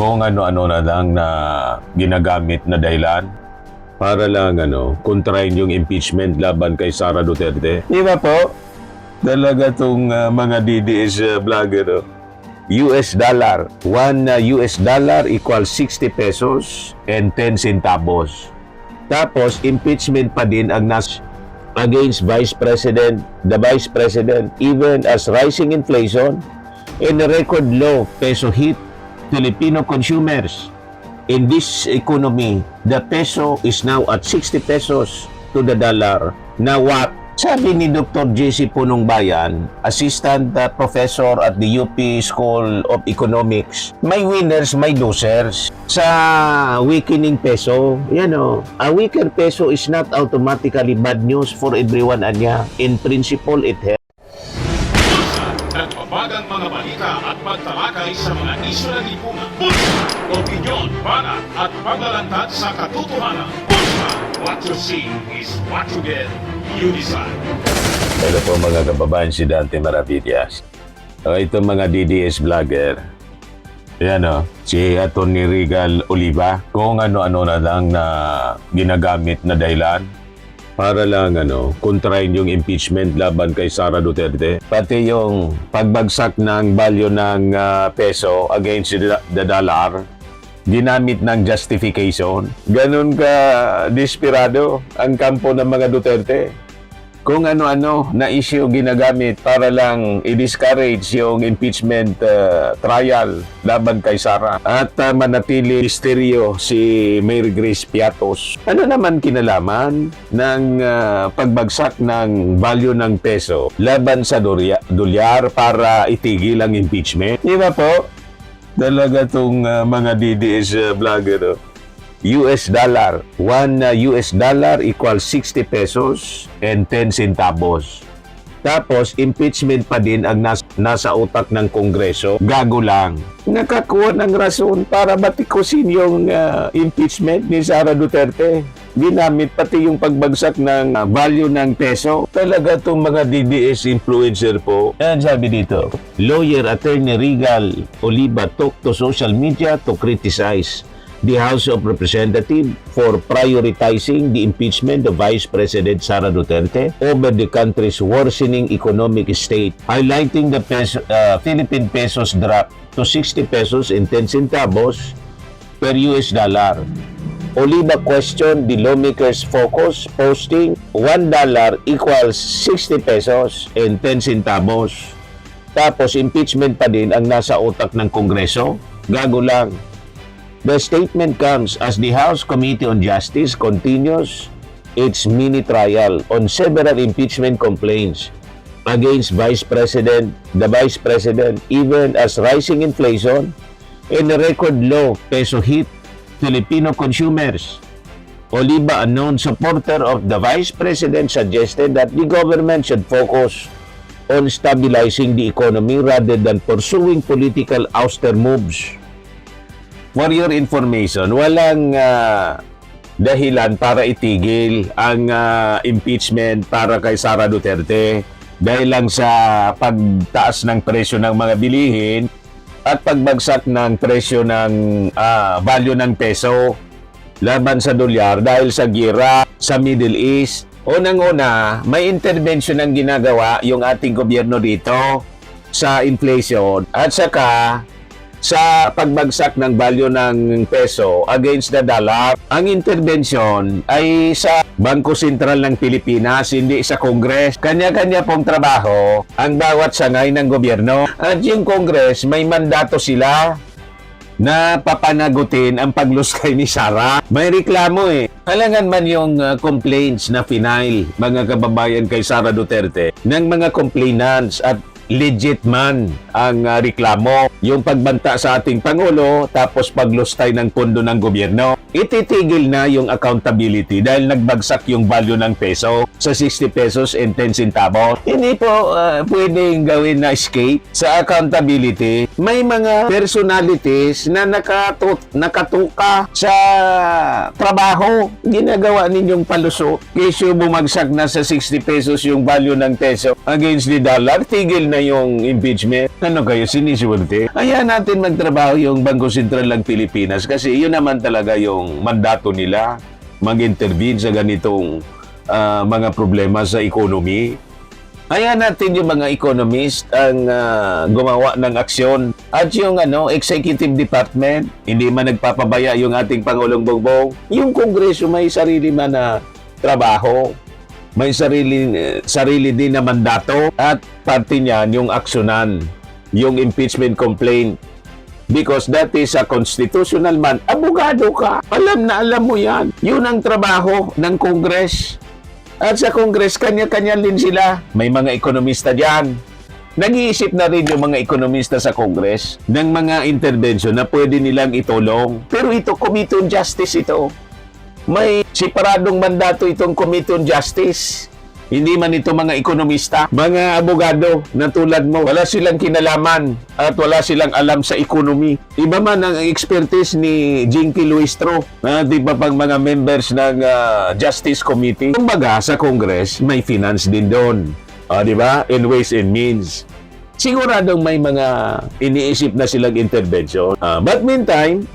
kung ano-ano na lang na ginagamit na dahilan para lang kontrahin yung impeachment laban kay Sara Duterte. Di ba po? Talaga tong mga DDS vlogger. US dollar. $1 equals 60 pesos and 10 centavos. Tapos, impeachment pa din ang against Vice President, the Vice President, even as rising inflation and a record low peso hit Filipino consumers. In this economy, the peso is now at 60 pesos to the dollar. Now what? Sabi ni Dr. J.C. Punong Bayan, Assistant Professor at the UP School of Economics, may winners, may losers. Sa weakening peso, a weaker peso is not automatically bad news for everyone, anya. In principle, it helps. Nagbabagang mga balita at pagtalakay sa mga isyu ng lipunan. Bulsa! Opinyon, banat at paglalantad sa katotohanan. Bulsa! What you see is what you get. You decide. Hello po mga kababayan, si Dante Maravillas. Ito mga DDS vlogger. Si Atty. Regal Oliva. Kung ano-ano na lang na ginagamit na dahilan para lang kontrahin yung impeachment laban kay Sara Duterte. Pati yung pagbagsak ng value ng peso against the dollar, ginamit ng justification. Ganun ka desperado ang kampo ng mga Duterte. Kung ano-ano na issue ginagamit para lang i-discourage yung impeachment trial laban kay Sara at manatili misteryo si Mary Grace Piatos. Ano naman kinalaman ng pagbagsak ng value ng peso laban sa dolyar para itigil ang impeachment? Di ba po? Talaga tong mga DDS vlogger. US dollar. $1 equals 60 pesos and 10 centavos. Tapos, impeachment pa din ang nasa utak ng Kongreso. Gago lang. Nakakuha ng rason para batikusin yung impeachment ni Sara Duterte. Ginamit pati yung pagbagsak ng value ng peso. Talaga itong mga DDS influencer po. Yan sabi dito. Lawyer Attorney Regal Oliva took to social media to criticize the House of Representatives for prioritizing the impeachment of Vice President Sara Duterte over the country's worsening economic state, highlighting the Philippine peso's drop to 60 pesos and 10 centavos per US dollar. Oliva questioned the lawmakers' focus, posting $1 equals 60 pesos and 10 centavos. Tapos impeachment pa din ang nasa utak ng Kongreso. Gago lang. The statement comes as the House Committee on Justice continues its mini trial on several impeachment complaints against Vice President, the Vice President, even as rising inflation and a record low peso hit Filipino consumers. Oliva, a known supporter of the Vice President, suggested that the government should focus on stabilizing the economy rather than pursuing political ouster moves. For your information, walang dahilan para itigil ang impeachment para kay Sara Duterte dahil lang sa pagtaas ng presyo ng mga bilihin at pagbagsak ng presyo ng value ng peso laban sa dolyar dahil sa gira sa Middle East. Unang-una, may intervention ang ginagawa yung ating gobyerno dito sa inflation at saka sa pagbagsak ng value ng peso against the dollar. Ang intervention ay sa Bangko Sentral ng Pilipinas, hindi sa Congress. Kanya-kanya pong trabaho ang bawat sangay ng gobyerno. At yung Congress, may mandato sila na papanagutin ang pagluskay ni Sara. May reklamo Halangan man yung complaints na final, mga kababayan kay Sara Duterte, ng mga complainants at legit man ang reklamo, yung pagbanta sa ating Pangulo tapos paglustay ng pondo ng gobyerno. Ititigil na yung accountability dahil nagbagsak yung value ng peso sa 60 pesos and 10 centavos. Hindi po pwedeng gawin na escape sa accountability. May mga personalities na nakatuka sa trabaho. Ginagawa ninyong palusot. Kesyo bumagsak na sa 60 pesos yung value ng peso against the dollar, tigil na na yung impeachment. Ano kayo, siniswerte? Hayaan natin magtrabaho yung Bangko Sentral ng Pilipinas kasi yun naman talaga yung mandato nila mag-intervene sa ganitong mga problema sa economy. Hayaan natin yung mga economist ang gumawa ng aksyon at yung executive department, hindi man nagpapabaya yung ating Pangulong Bongbong. Yung Kongreso may sarili man na trabaho, may sarili din na mandato at parte niyan yung aksyonan, yung impeachment complaint. Because that is a constitutional man. Abogado ka. Alam na alam mo yan. Yun ang trabaho ng Congress. At sa Congress, kanya-kanya din sila. May mga ekonomista dyan. Nag-iisip na rin yung mga ekonomista sa Congress ng mga intervention na pwede nilang itulong. Pero ito, Committee on Justice ito. May separadong mandato itong Committee on Justice. Hindi man ito mga ekonomista, mga abogado na tulad mo. Wala silang kinalaman at wala silang alam sa economy. Iba man ang expertise ni Jinky Luistro, di ba pang mga members ng Justice Committee. Kumbaga sa Congress, may finance din doon. Di ba? In ways and means. Siguradong may mga iniisip na silang intervention. But meantime,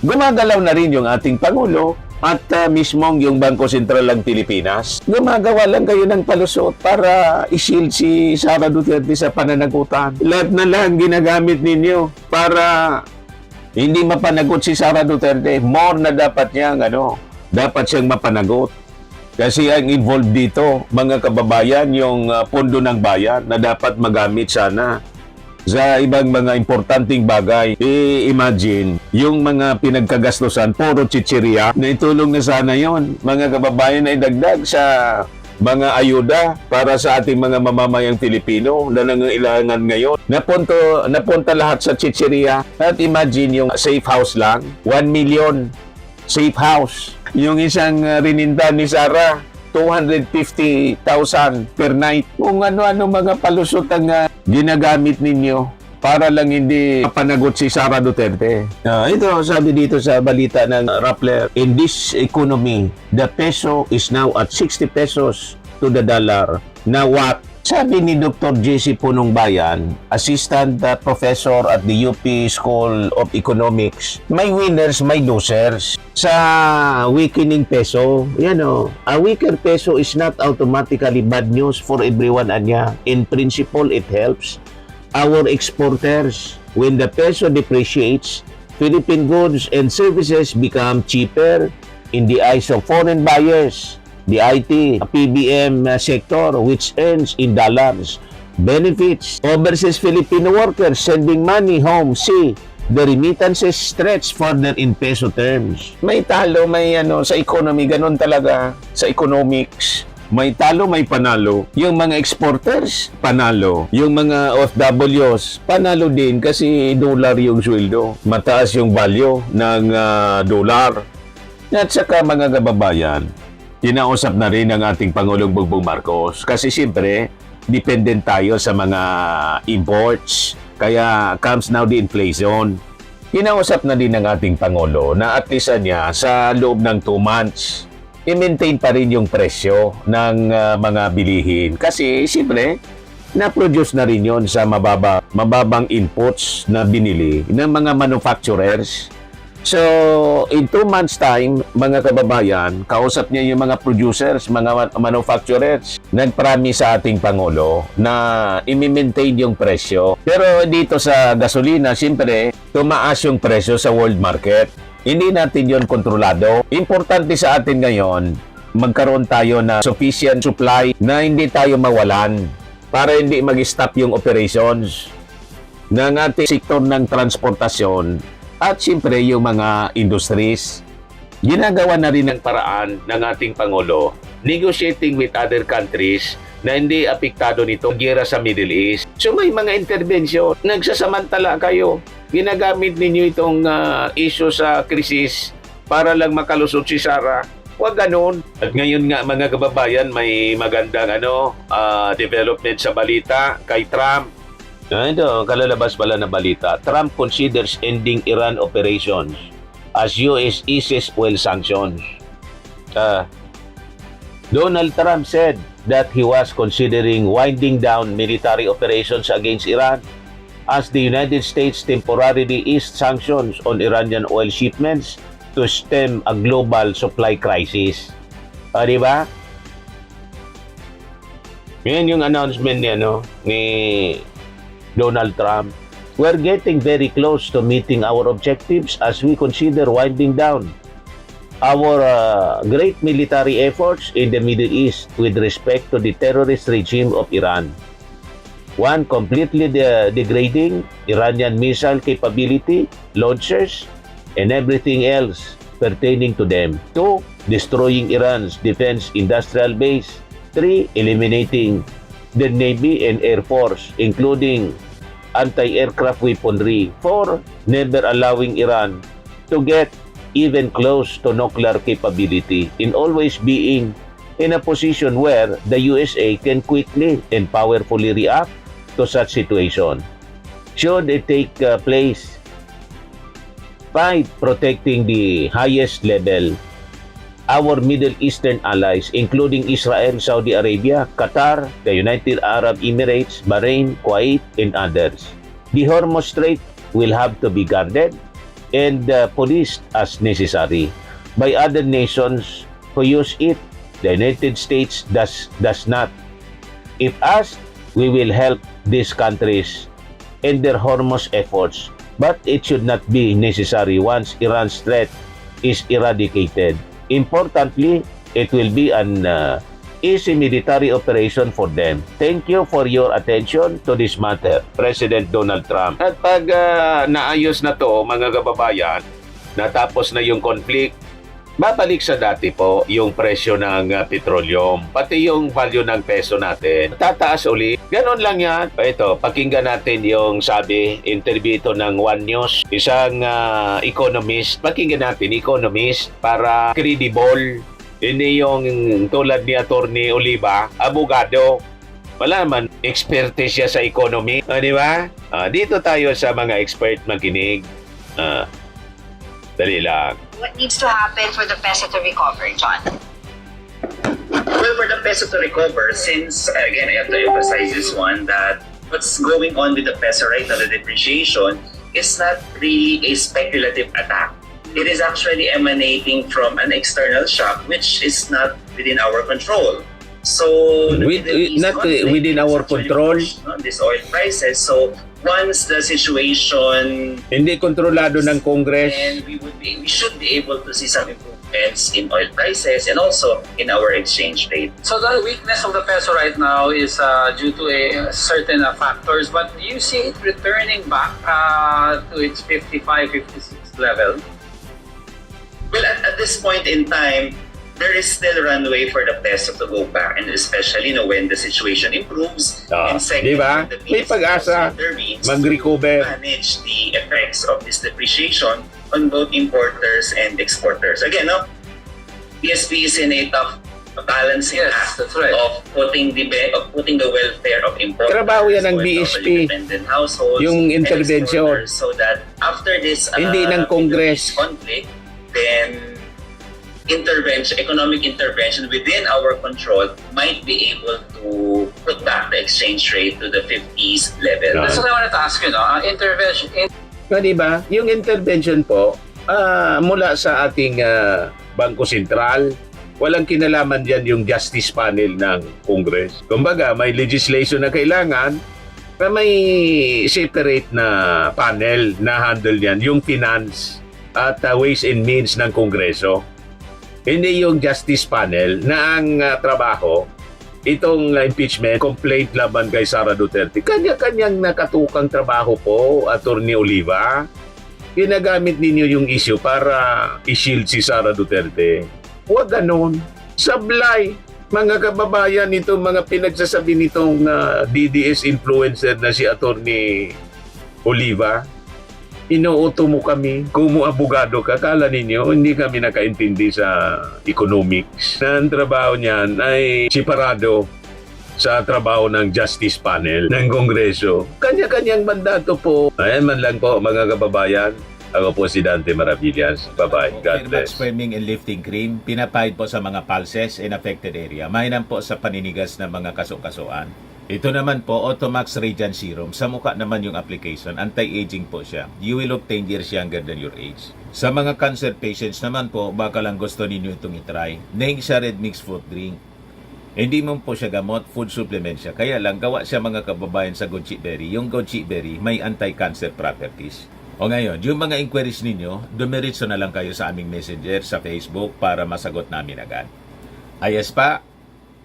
gumagalaw na rin yung ating Pangulo at mismong yung Bangko Sentral ng Pilipinas. Gumagawa lang kayo ng palusot para i-shield si Sara Duterte sa pananagutan. Lahat na lang ginagamit ninyo para hindi mapanagot si Sara Duterte. More na dapat siyang mapanagot. Kasi ang involved dito, mga kababayan, yung pondo ng bayan na dapat magamit sana sa ibang mga importanteng bagay. Imagine, yung mga pinagkagastosan, puro chichirya, na itulong na sana yon. Mga kababayan ay dagdag sa mga ayuda para sa ating mga mamamayang Pilipino na nangailangan ngayon. Napunta lahat sa chichirya. At imagine yung safe house lang, 1 million safe house. Yung isang rininda ni Sara, 250,000 per night. Kung ano-ano mga palusot ang ginagamit ninyo para lang hindi mapanagot si Sara Duterte. Ito, sabi dito sa balita ng Rappler, in this economy, the peso is now at 60 pesos to the dollar. Now what? Sabi ni Dr. J.C. Punong Bayan, Assistant Professor at the UP School of Economics, may winners, may losers. Sa weakening peso, a weaker peso is not automatically bad news for everyone, anya. In principle, it helps our exporters. When the peso depreciates, Philippine goods and services become cheaper in the eyes of foreign buyers. The IT, PBM sector, which earns in dollars, benefits overseas Filipino workers sending money home. See, the remittances stretch further in peso terms. May talo, may sa economy, ganun talaga. Sa economics, may talo, may panalo. Yung mga exporters, panalo. Yung mga OFWs, panalo din kasi dollar yung sweldo. Mataas yung value ng dollar. At saka mga kababayan, kinausap na rin ang ating Pangulong Bongbong Marcos kasi siyempre, dependent tayo sa mga imports. Kaya comes now the inflation. Kinausap na din ng ating Pangulo na at least niya sa loob ng 2 months, i-maintain pa rin yung presyo ng mga bilihin. Kasi siyempre, na-produce na rin yon sa mababang inputs na binili ng mga manufacturers. So, in 2 months time, mga kababayan, kausap niya yung mga producers, mga manufacturers. Nag-promise sa ating Pangulo na i-maintain yung presyo. Pero dito sa gasolina, siyempre, tumaas yung presyo sa world market. Hindi natin yon kontrolado. Importante sa atin ngayon, magkaroon tayo na sufficient supply na hindi tayo mawalan para hindi mag-stop yung operations ng ating sektor ng transportasyon. At siyempre yung mga industries. Ginagawa na rin ng paraan ng ating Pangulo negotiating with other countries na hindi apektado nito ang giyera sa Middle East. So may mga intervention. Nagsasamantala kayo. Ginagamit ninyo itong issue sa krisis para lang makalusot si Sara. Huwag ganun. At ngayon nga mga kababayan, may magandang development sa balita kay Trump. Ito, kalalabas pala na balita. Trump considers ending Iran operations as US eases oil sanctions. Donald Trump said that he was considering winding down military operations against Iran as the United States temporarily eased sanctions on Iranian oil shipments to stem a global supply crisis. Di ba? Yan yung announcement ni Donald Trump. We're getting very close to meeting our objectives as we consider winding down our great military efforts in the Middle East with respect to the terrorist regime of Iran. One, completely degrading Iranian missile capability, launchers, and everything else pertaining to them. Two, destroying Iran's defense industrial base. Three, eliminating the Navy and Air Force, including anti-aircraft weaponry. Four, never allowing Iran to get even close to nuclear capability, in always being in a position where the USA can quickly and powerfully react to such situation should it take place. 5. Protecting the highest level our Middle Eastern allies, including Israel, Saudi Arabia, Qatar, the United Arab Emirates, Bahrain, Kuwait, and others. The Hormuz Strait will have to be guarded and policed as necessary by other nations who use it. The United States does not. If asked, we will help these countries in their Hormuz efforts, but it should not be necessary once Iran's threat is eradicated. Importantly, it will be an easy military operation for them. Thank you for your attention to this matter, President Donald Trump. At pag naayos na to, mga kababayan, natapos na yung conflict, babalik sa dati po yung presyo ng petroleum, pati yung value ng peso natin. Tataas uli. Ganon lang yan. Ito, pakinggan natin yung sabi, interview ito ng One News, isang economist. Pakinggan natin, economist, para credible. Hindi yung tulad ni Atty. Oliva, abogado. Wala man, expertise siya sa economy. Di ba? Dito tayo sa mga expert makinig. Dali lang. What needs to happen for the peso to recover, John? Well, for the peso to recover, since, again, I have to emphasize this one, that what's going on with the peso right now, the depreciation, is not really a speculative attack. It is actually emanating from an external shock, which is not within our control. So, Not within our control. On these oil prices. So, once the situation, Hindi kontrolado ng Congress. and we should be able to see some improvements in oil prices and also in our exchange rate. So the weakness of the peso right now is due to certain factors, but do you see it returning back to its 55, 56 level? Well, at this point in time, there is still runway for the peso to go back, and especially when the situation improves. And second, di ba? the May Philippines pag-asa also intervenes mag-recover. to manage the effects of this depreciation on both importers and exporters. Again, PSP is in a tough balancing Yes, act that's right. of putting the welfare of importers, Trabaho yan ng OFW BSP. dependent households, Yung and intervention. exporters, so that after this Hindi ng Congress. conflict, then economic intervention within our control might be able to put back the exchange rate to the 50s level. Yeah. That's what I wanted to ask you, intervention. Di ba? Yung intervention po, mula sa ating Bangko Sentral, walang kinalaman dyan yung Justice Panel ng Congress. Kumbaga, may legislation na kailangan na may separate na panel na handle yan, yung finance at ways and means ng Kongreso. Hindi yung Justice Panel na ang trabaho, itong impeachment complaint laban kay Sara Duterte. Kanya-kanyang nakatukang trabaho po, Atty. Oliva. Ginagamit ninyo yung issue para i-shield si Sara Duterte. Huwag ganon. Sablay. Mga kababayan, itong mga pinagsasabi nitong DDS influencer na si Atty. Oliva, inuuto mo kami. Kung mo abogado ka, kala ninyo, hindi kami nakaintindi sa economics. Na ang trabaho niyan ay separado sa trabaho ng Justice Panel ng Kongreso. Kanya-kanyang mandato po. Ayan man lang po, mga kababayan. Ako po si Dante Maravillas. Bye-bye. God Fairmax bless. Firming and Lifting Cream, pinapahid po sa mga pulses in affected area. Mainam po sa paninigas ng mga kaso-kasuan. Ito naman po, Automax Radiant Serum. Sa mukha naman yung application, anti-aging po siya. You will look 10 years younger than your age. Sa mga cancer patients naman po, baka lang gusto ninyo itong itry. Ning siya red mixed fruit drink. Hindi mo po siya gamot, food supplement siya. Kaya lang, gawa siya mga kababayan sa goji berry. Yung goji berry may anti-cancer properties. O ngayon, yung mga inquiries ninyo, dumiritso na lang kayo sa aming messenger sa Facebook para masagot namin agad. Ayos pa?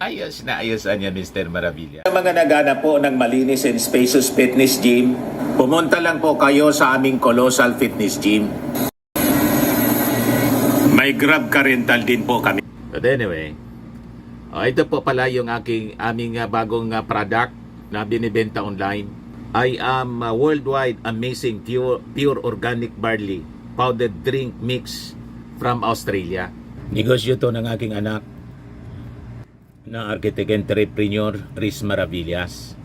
Ayos na ayos niya, Mr. Maravilla. Sa mga nagana po ng malinis and spacious fitness gym, pumunta lang po kayo sa aming Colossal Fitness Gym. May Grab ka rental din po kami. But anyway, ito po pala yung aming bagong product na binibenta online. I am worldwide amazing pure organic barley powdered drink mix from Australia. Negosyo to ng aking anak na architect entrepreneur Riz Maravillas.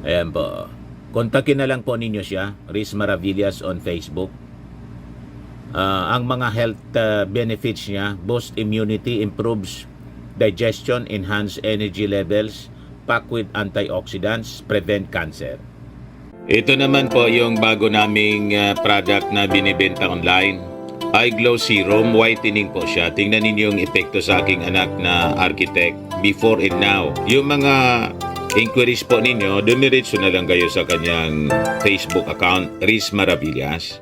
Ayan po. Kontakin na lang po ninyo siya, Riz Maravillas on Facebook. Ang mga health benefits niya, boost immunity, improves digestion, enhance energy levels, packed with antioxidants, prevent cancer. Ito naman po yung bago naming product na binibenta online. Eye Glow Serum, whitening po siya. Tingnan ninyo yung epekto sa aking anak na architect before and now. Yung mga inquiries po ninyo, dumiretso na lang kayo sa kanyang Facebook account, Riz Maravillas.